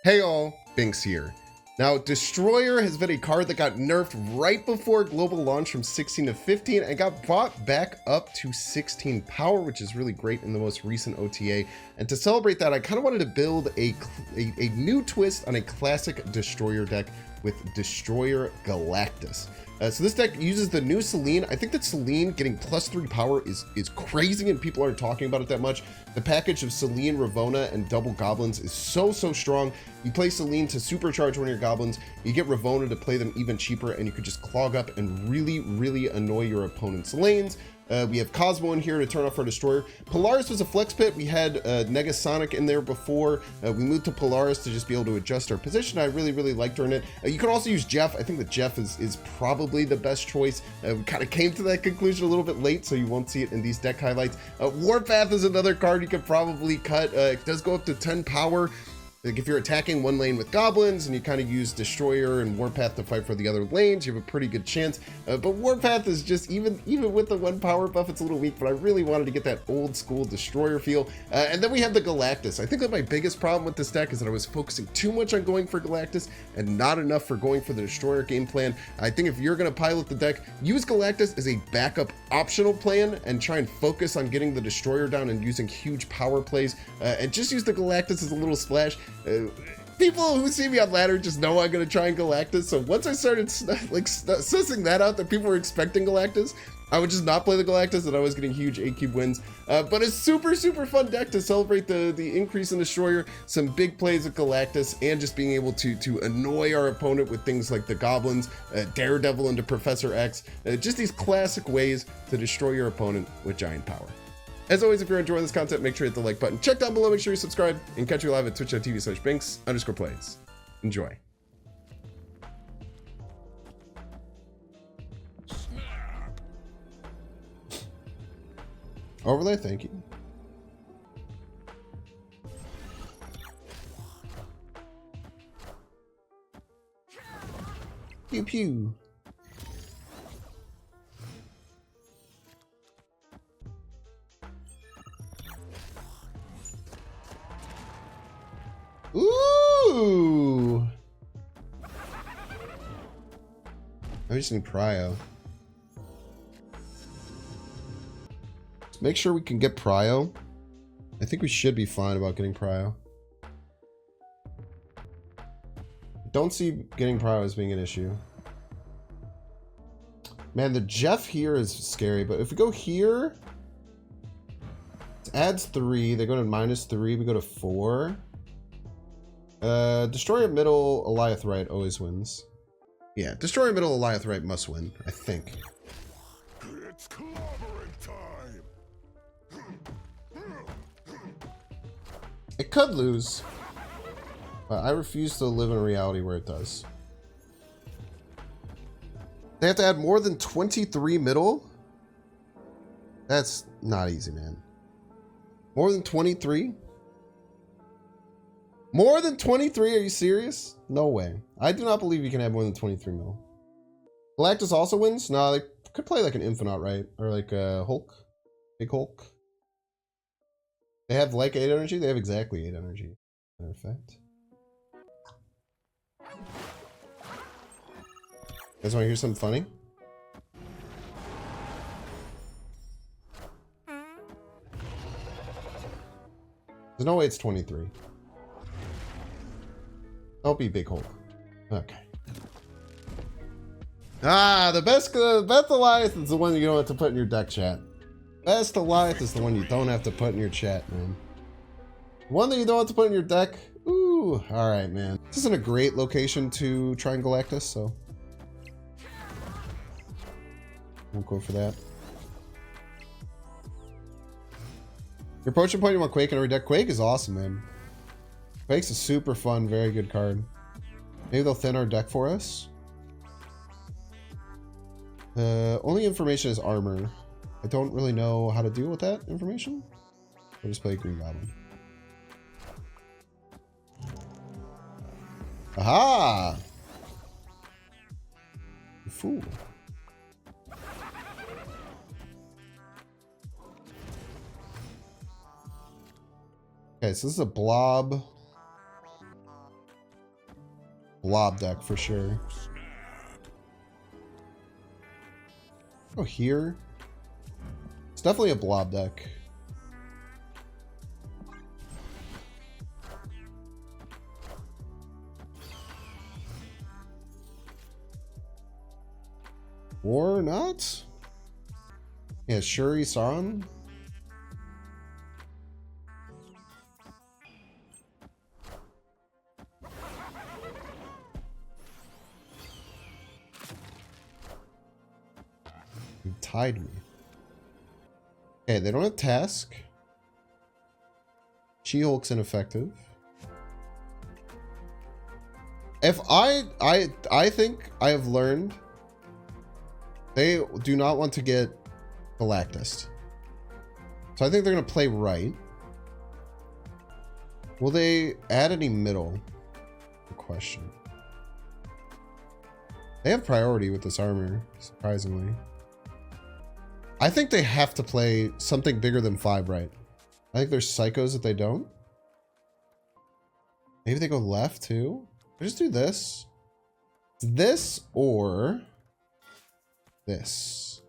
Hey all, Binks here. Now, Destroyer has been a card that got nerfed right before global launch from 16 to 15 and got brought back up to 16 power, which is really great in the most recent OTA. And to celebrate that, I kind of wanted to build a new twist on a classic Destroyer deck with Destroyer Galactus. So this deck uses the new Selene. I think that Selene getting +3 power is crazy and people aren't talking about it that much. The package of Selene, Ravonna, and double goblins is so strong. You play Selene to supercharge one of your goblins, you get Ravonna to play them even cheaper, and you could just clog up and really annoy your opponent's lanes. We have Cosmo in here to turn off our Destroyer. Polaris was a flex pit. We had Negasonic in there before. We moved to Polaris to just be able to adjust our position. I really liked her in it. You can also use Jeff. I think that Jeff is probably the best choice. We kind of came to that conclusion a little bit late, so you won't see it in these deck highlights. Warpath is another card you could probably cut. It does go up to 10 power. Like if you're attacking one lane with goblins and you kind of use Destroyer and Warpath to fight for the other lanes, you have a pretty good chance. But Warpath is just, even with the 1 power buff, it's a little weak, but I really wanted to get that old school Destroyer feel. And then we have the Galactus. I think that my biggest problem with this deck is that I was focusing too much on going for Galactus and not enough for going for the Destroyer game plan. I think if you're going to pilot the deck, use Galactus as a backup optional plan and try and focus on getting the Destroyer down and using huge power plays. And just use the Galactus as a little splash. People who see me on ladder just know I'm gonna try and Galactus. So once I started sussing that out, that people were expecting Galactus, I would just not play the Galactus, and I was getting huge 8-cube wins. But it's super fun deck to celebrate the increase in Destroyer, some big plays with Galactus, and just being able to annoy our opponent with things like the Goblins, Daredevil into Professor X, just these classic ways to destroy your opponent with giant power. As always, if you're enjoying this content, make sure to hit the like button. Check down below, make sure you subscribe, and catch you live at twitch.tv/Binks_plays. Enjoy. Overlay, thank you. Pew pew. Ooh! I just need Prio. Let's make sure we can get Prio. I think we should be fine about getting Prio. Don't see getting Prio as being an issue. Man, the Jeff here is scary, but if we go here, it adds 3. They go to -3. We go to 4. Destroyer middle, Eliath right always wins. Yeah, Destroyer middle, Eliath right must win, I think. It's clobbering time. It could lose, but I refuse to live in a reality where it does. They have to add more than 23 middle? That's not easy, man. More than 23? More than 23? Are you serious? No way. I do not believe you can have more than 23 mil. Galactus also wins? No, they could play like an Infinite, right? Or like a Hulk. Big Hulk. They have like 8 energy? They have exactly 8 energy. Matter of fact. You guys want to hear something funny? There's no way it's 23. Don't be Big Hulk. Okay. Ah, the best Eliath is the one you don't have to put in your deck, chat. Best Eliath is the one you don't have to put in your chat, man. One that you don't have to put in your deck. Ooh, alright, man. This isn't a great location to try and Galactus, so won't go for that. Your potion point, you want Quake in every deck? Quake is awesome, man. Quake's a super fun, very good card. Maybe they'll thin our deck for us. Only information is armor. I don't really know how to deal with that information. I'll just play Green Goblin. Aha! You fool. Okay, so this is a blob. blob deck for sure. Oh, here. It's definitely a blob deck. Or not? Yeah, Shuri Saran. You tied me. Okay, they don't have task. She-Hulk's ineffective. If I think I have learned they do not want to get Galactus. So I think they're gonna play right. Will they add any middle? Good question. They have priority with this armor, surprisingly. I think they have to play something bigger than 5 right. I think there's psychos that they don't. Maybe they go left too. Or just do this. This or this.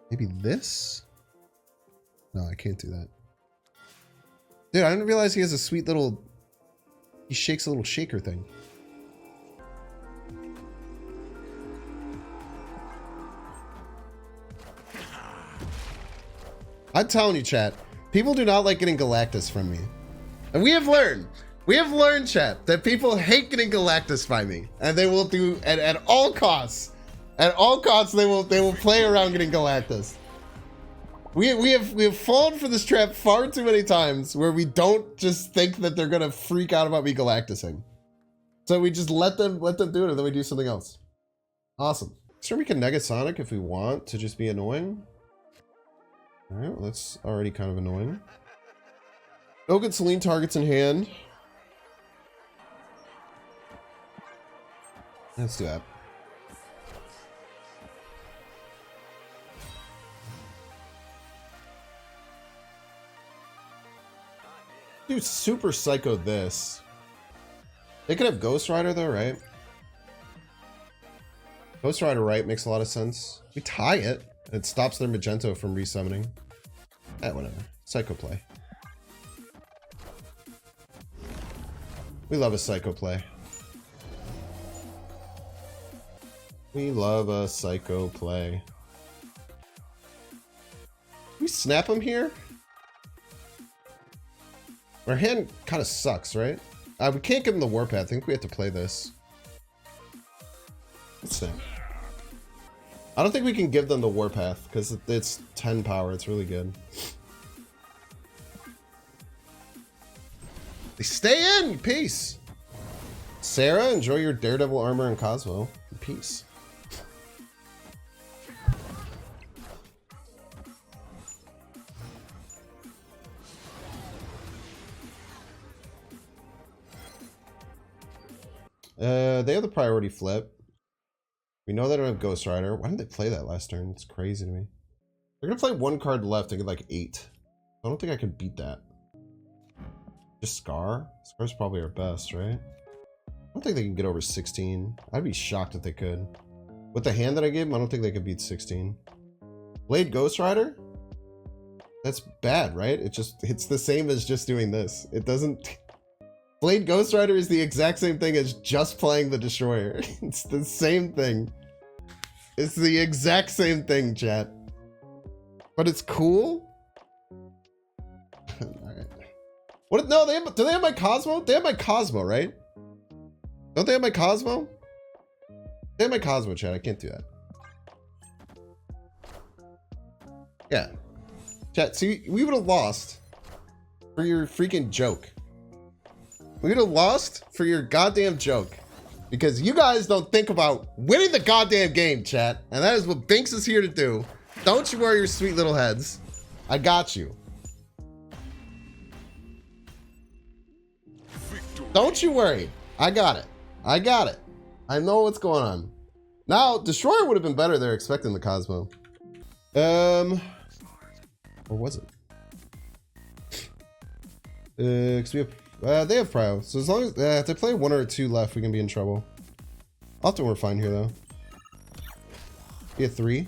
Maybe this? No, I can't do that. Dude, I didn't realize he has a sweet little... He shakes a little shaker thing. I'm telling you, chat, people do not like getting Galactus from me. And we have learned, chat, that people hate getting Galactus by me. And they will do, at all costs, they will play around getting Galactus. We have fallen for this trap far too many times where we don't just think that they're gonna freak out about me Galactusing. So we just let them do it and then we do something else. Awesome. Sure, we can Negasonic if we want to just be annoying. Alright, well, that's already kind of annoying. Go get Celine targets in hand. Let's do that. Dude, super psycho this. They could have Ghost Rider though, right? Ghost Rider right makes a lot of sense. We tie it. It stops their Magento from resummoning. Whatever. Psycho play. We love a psycho play. We love a psycho play. We snap him here? Our hand kind of sucks, right? We can't give him the Warpath. I think we have to play this. Let's snap. I don't think we can give them the Warpath because it's 10 power. It's really good. They stay in! Peace! Sarah, enjoy your Daredevil armor and Cosmo. Peace. They have the priority flip. We know they don't have Ghost Rider. Why didn't they play that last turn? It's crazy to me. They're gonna play one card left and get like 8. I don't think I can beat that. Just Scar? Scar's probably our best, right? I don't think they can get over 16. I'd be shocked if they could. With the hand that I gave them, I don't think they could beat 16. Blade Ghost Rider? That's bad, right? It's the same as just doing this. It doesn't... Blade Ghost Rider is the exact same thing as just playing the Destroyer. It's the same thing. It's the exact same thing, chat. But it's cool? Alright. What? No, do they have my Cosmo? They have my Cosmo, right? Don't they have my Cosmo? They have my Cosmo, chat. I can't do that. Yeah. Chat, see, we would have lost for your freaking joke. We would have lost for your goddamn joke. Because you guys don't think about winning the goddamn game, chat. And that is what Binks is here to do. Don't you worry your sweet little heads. I got you. Victory. Don't you worry. I got it. I got it. I know what's going on. Now, Destroyer would have been better. They're expecting the Cosmo. Or was it? Because we have They have prio, so as long as if they play 1 or 2 left, we can be in trouble. Often we're fine here though. Be a 3.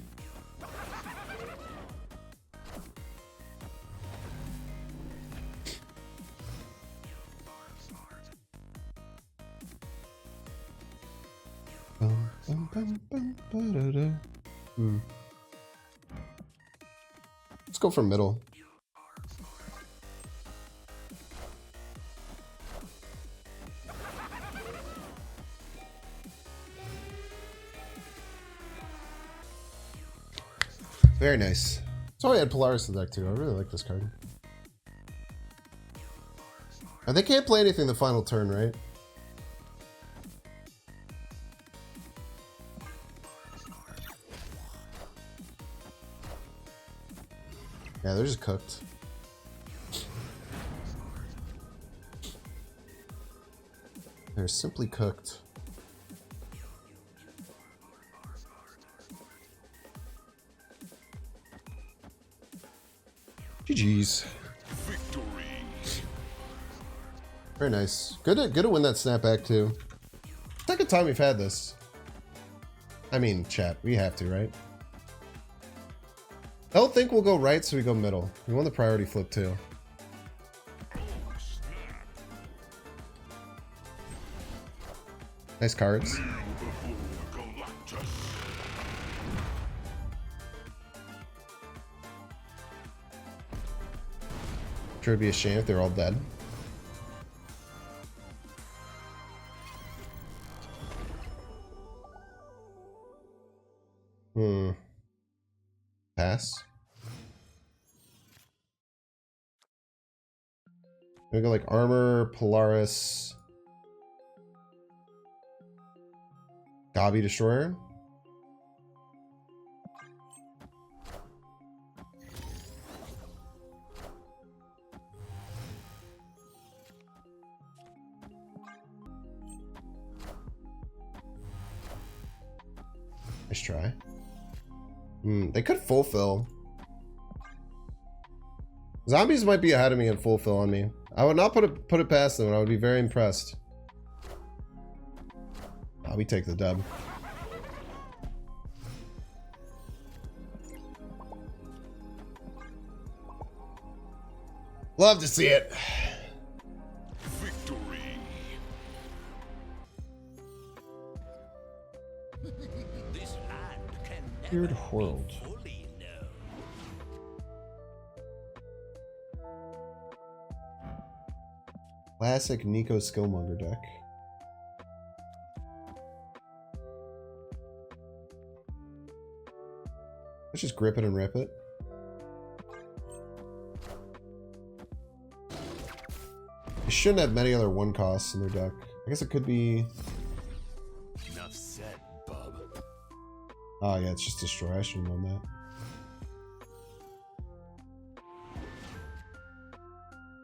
Let's go for middle. Very nice. So I had Polaris in the deck too. I really like this card. And they can't play anything the final turn, right? Yeah, they're just cooked. They're simply cooked. GG's. Victory. Very nice. Good to win that snapback too. Second time we've had this. I mean, chat, we have to, right? I don't think we'll go right, so we go middle. We won the priority flip too. Nice cards. Galactus. Sure, it'd be a shame if they're all dead. Pass. We go like armor, Polaris, Gabi Destroyer. Nice try. They could fulfill. Zombies might be ahead of me and fulfill on me. I would not put it past them, and I would be very impressed. Oh, we take the dub. Love to see it. Victory. This land can Weird never world. be fully known. Classic Nico Skillmonger deck. Let's just grip it and rip it. They shouldn't have many other 1 costs in their deck. I guess it could be. Enough said, bub. Oh yeah, it's just destroy. I should have known that.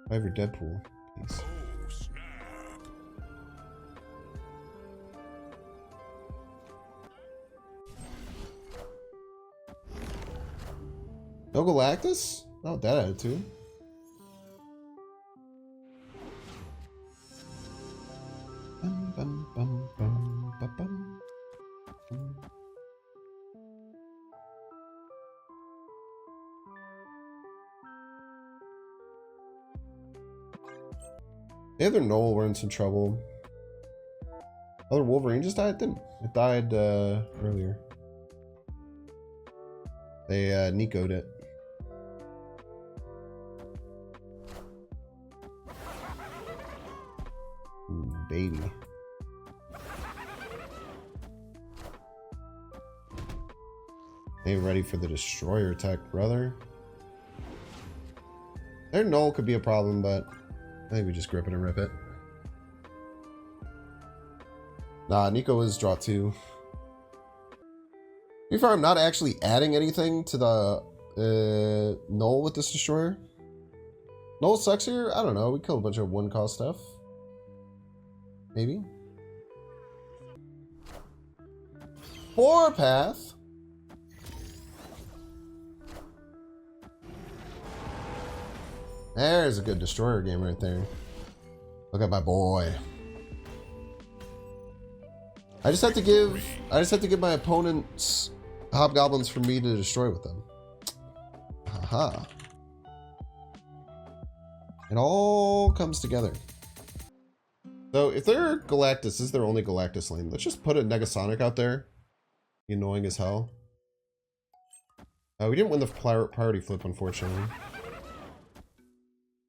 I have your Deadpool. Please. Oh, snap. No Galactus? Not that attitude. Bum, bum, bum, bum, bum, bum. The other Knoll were in some trouble. Other Wolverine just died? It didn't. It died earlier. They Nico'd it. Ooh, baby. Ain't ready for the destroyer tech, brother. Their Knoll could be a problem, but I think we just grip it and rip it. Nah, Nico is draw 2. To be fair, I'm not actually adding anything to the Knoll with this destroyer. Knoll sucks here? I don't know. We killed a bunch of 1-cost stuff. Maybe. 4 path. There's a good destroyer game right there. Look at my boy. I just have to give my opponents hobgoblins for me to destroy with them. Haha. It all comes together. So if they're Galactus, this is their only Galactus lane. Let's just put a Negasonic out there. Be annoying as hell. We didn't win the priority flip, unfortunately.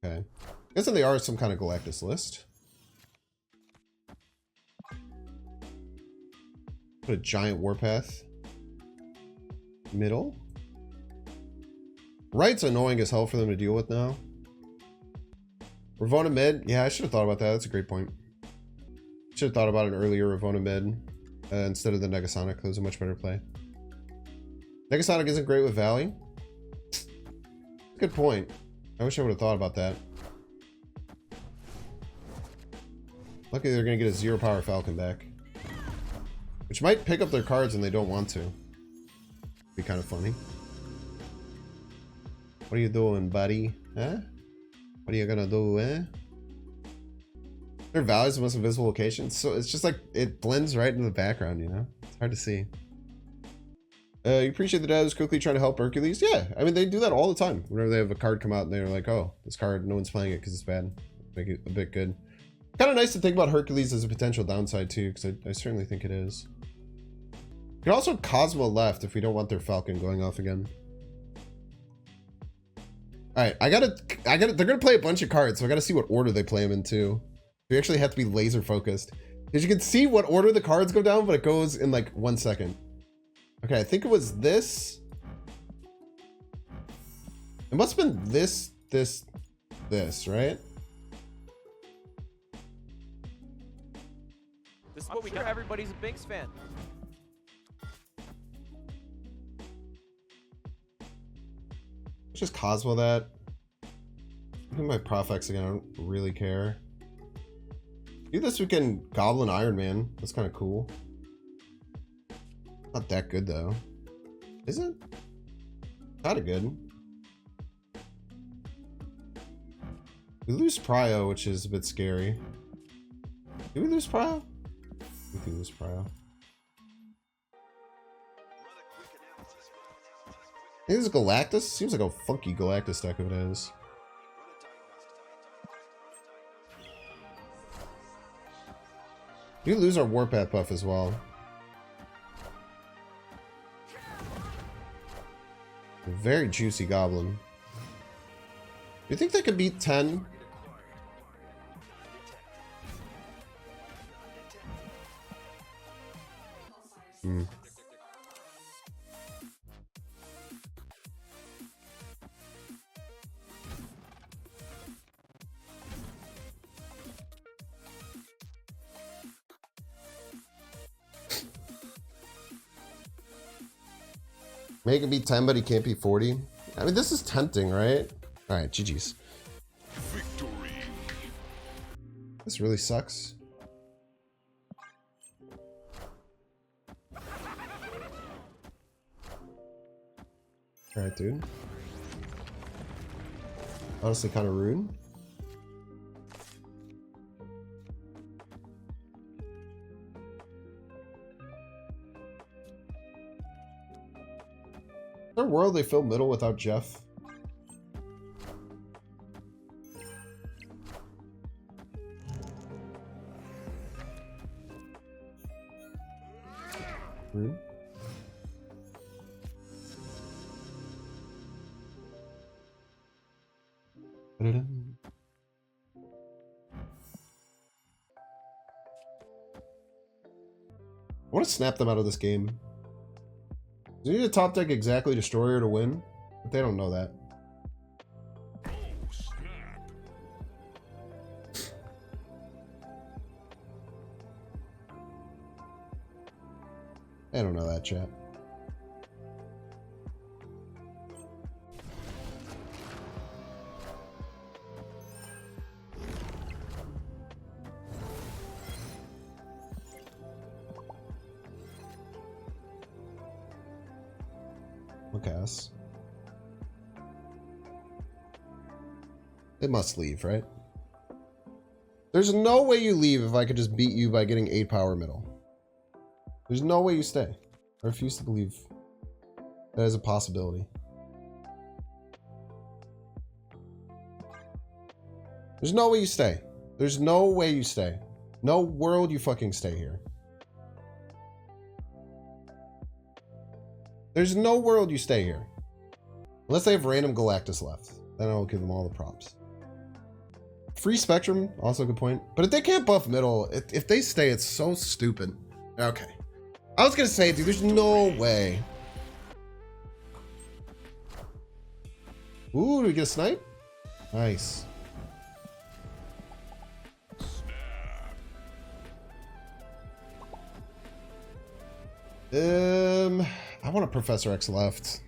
Okay. Guessing they are some kind of Galactus list. Put a giant warpath. Middle. Right's annoying as hell for them to deal with now. Ravonna mid. Yeah, I should have thought about that. That's a great point. Should have thought about an earlier Ravonna mid instead of the Negasonic. That was a much better play. Negasonic isn't great with Valley. Good point. I wish I would have thought about that. Luckily, they're going to get a 0 power Falcon back. Which might pick up their cards and they don't want to. Be kind of funny. What are you doing, buddy? Huh? What are you gonna do, eh? Their Valley is the most invisible location, so it's just like it blends right into the background, you know? It's hard to see. You appreciate the devs quickly trying to help Hercules? Yeah, I mean, they do that all the time. Whenever they have a card come out and they're like, oh, this card, no one's playing it because it's bad. Make it a bit good. Kind of nice to think about Hercules as a potential downside too, because I certainly think it is. You can also Cosmo left if we don't want their Falcon going off again. Alright, they're gonna play a bunch of cards, so I gotta see what order they play them in too. We actually have to be laser focused. Because you can see what order the cards go down, but it goes in like 1 second. Okay, I think it was this. It must have been this, right? This is what we do. Everybody's a Binks fan. Let's just Cosmo that. Do my Profex again. I don't really care. Do this weekend Goblin Iron Man. That's kind of cool. Not that good though. Is it? Kind of good. We lose Prio, which is a bit scary. Do we lose Prio? We do lose Prio. I think this is Galactus. Seems like a funky Galactus deck if it is. We lose our Warpath buff as well. A very juicy Goblin. Do you think they could beat 10? Hmm. Make it beat 10, but he can't beat 40. I mean, this is tempting, right? All right, GG's. Victory. This really sucks. All right, dude. Honestly, kind of rude. Is there a world they fill middle without Jeff? Rude. I want to snap them out of this game. Do you need a top deck exactly Destroyer to win? But they don't know that. Oh, snap. They don't know that, chat. Lucas. They must leave, right? There's no way you leave if I could just beat you by getting 8 power middle. There's no way you stay. I refuse to believe that is a possibility. There's no way you stay. There's no way you stay. No world you fucking stay here. There's no world you stay here. Unless they have random Galactus left. Then I'll give them all the props. Free Spectrum, also a good point. But if they can't buff middle, if they stay, it's so stupid. Okay. I was gonna say, dude, there's no way. Ooh, do we get a snipe? Nice. I want a Professor X left.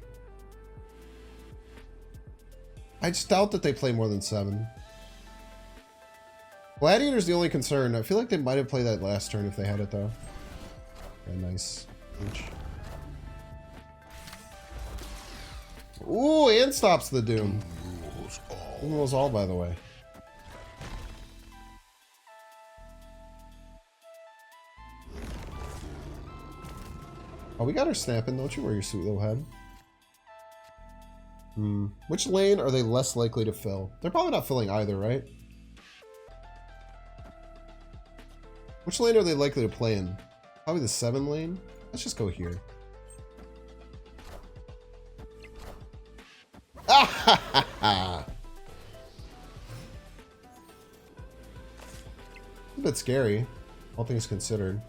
I just doubt that they play more than 7. Gladiator's the only concern. I feel like they might have played that last turn if they had it though. Okay, nice. Ooh, and stops the Doom. Rules all, by the way. Oh, we got her snapping. Don't you worry your sweet little head. Which lane are they less likely to fill? They're probably not filling either, right? Which lane are they likely to play in? Probably the 7 lane. Let's just go here. A bit scary, all things considered.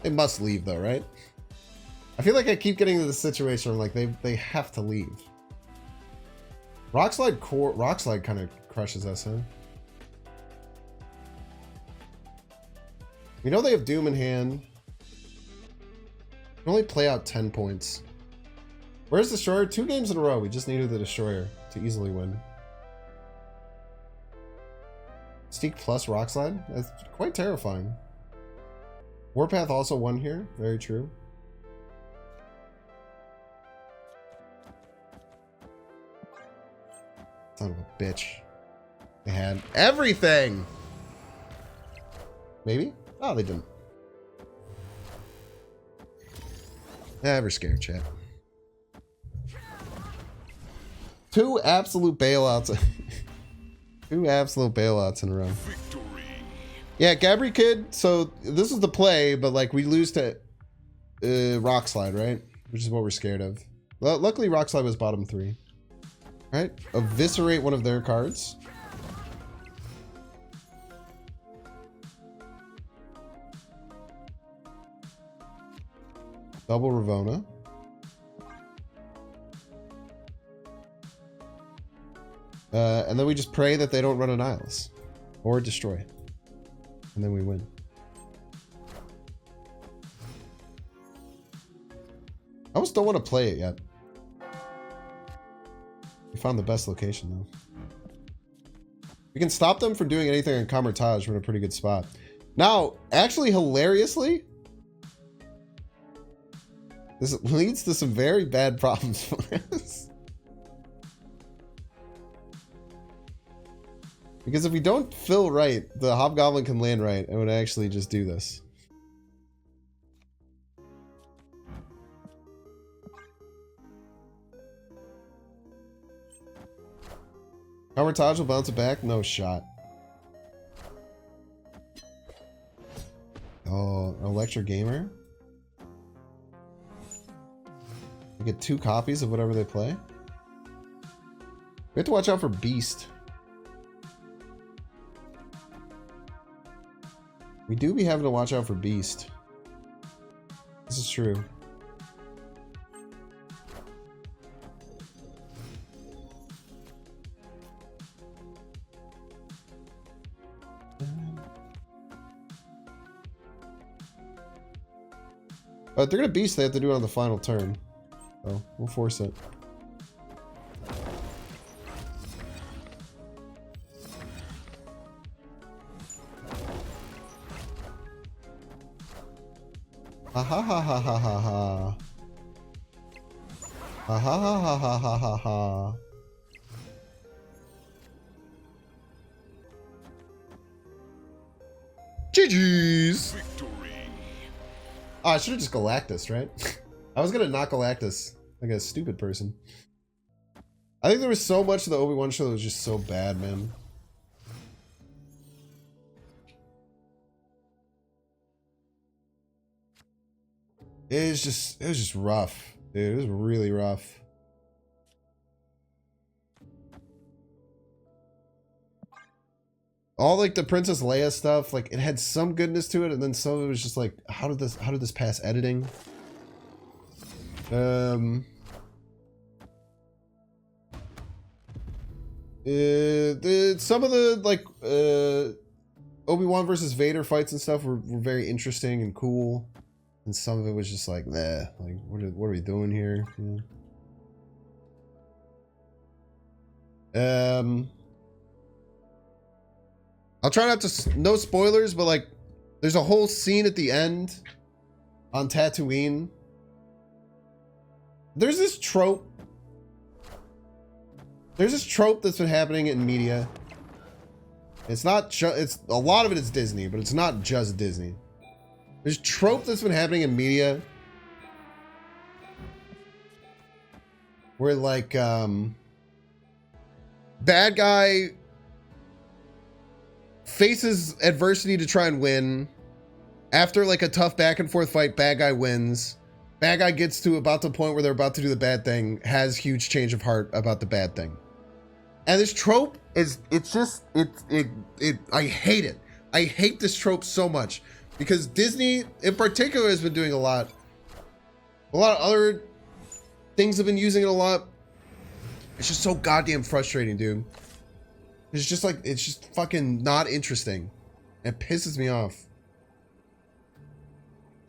They must leave though, right? I feel like I keep getting into the situation where like they have to leave. Rock Slide kind of crushes us, huh? We know they have Doom in hand. Can only play out 10 points. Where's Destroyer? 2 games in a row. We just needed the Destroyer to easily win. Steak plus Rock Slide? That's quite terrifying. Warpath also won here. Very true. Son of a bitch. They had everything! Maybe? Oh, they didn't. Never scared, chat. 2 absolute bailouts. 2 absolute bailouts in a row. Victory. Yeah, Gabri Kid. So this is the play, but like we lose to Rock Slide, right? Which is what we're scared of. Luckily, Rock Slide was bottom 3. All right, eviscerate one of their cards. Double Ravona. And then we just pray that they don't run an Nihilus. Or destroy. And then we win. I almost don't want to play it yet. We found the best location though. We can stop them from doing anything on Kamertage. We're in a pretty good spot. Now, actually hilariously, this leads to some very bad problems for us. Because if we don't fill right, the Hobgoblin can land right and would actually just do this. Kamertage will bounce it back? No shot. Oh, an Electra Gamer? We get 2 copies of whatever they play. We have to watch out for Beast. We do be having to watch out for Beast. This is true. But if they're gonna Beast, they have to do it on the final turn. So we'll force it. Ha ha ha ha ha ha ha. Ha ha ha ha ha ha ha ha. GG's. Victory. Oh, I should have just Galactus, right? I was gonna knock Galactus like a stupid person. I think there was so much of the Obi-Wan show that was just so bad, man. It was just rough, dude. It was really rough. All like the Princess Leia stuff, like it had some goodness to it, and then some of it was just like, how did this pass editing? Some of the like Obi-Wan versus Vader fights and stuff were very interesting and cool, and some of it was just like, nah, like what are we doing here? Yeah. I'll try not to, no spoilers, but like there's a whole scene at the end on Tatooine. There's this trope that's been happening in media. It's not just, it's a lot of it is Disney, but it's not just Disney. There's trope that's been happening in media where like bad guy faces adversity to try and win. After like a tough back and forth fight, bad guy wins. Bad guy gets to about the point where they're about to do the bad thing, has huge change of heart about the bad thing. And this trope is, I hate it. I hate this trope so much because Disney in particular has been doing a lot of other things have been using it a lot. It's just so goddamn frustrating, dude. It's just like, it's just fucking not interesting. It pisses me off.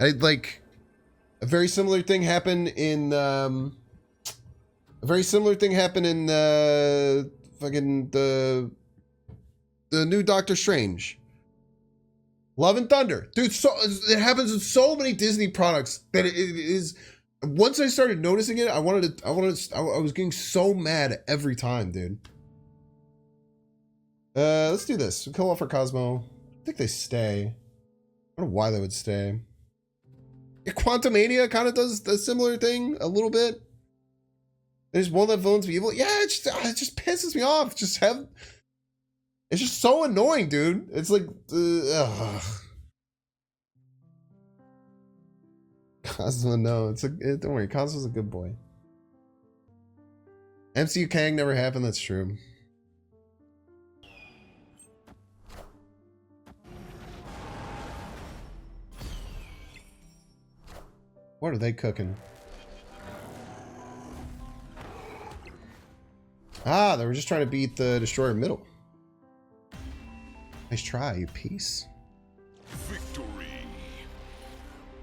I like a very similar thing happened in fucking the new Doctor Strange. Love and Thunder. Dude, so it happens in so many Disney products that it is, once I started noticing it, I was getting so mad every time, dude. Let's do this. We'll kill off our Cosmo. I think they stay. I don't know why they would stay. Yeah, Quantumania kind of does the similar thing a little bit. There's one that villains be evil. Yeah, it just pisses me off. It's just so annoying, dude. It's like, Cosmo, no, don't worry. Cosmo's a good boy. MCU Kang never happened. That's true. What are they cooking? Ah, they were just trying to beat the Destroyer middle. Nice try, you piece. Victory.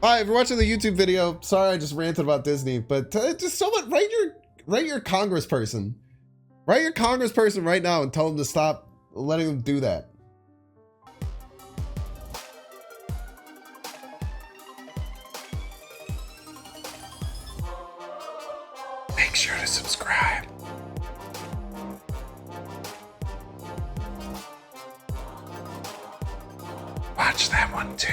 Hi, if you're watching the YouTube video, sorry I just ranted about Disney, but just so much, write your congressperson. Write your congressperson right now and tell them to stop letting them do that. Make sure to subscribe. Watch that one too.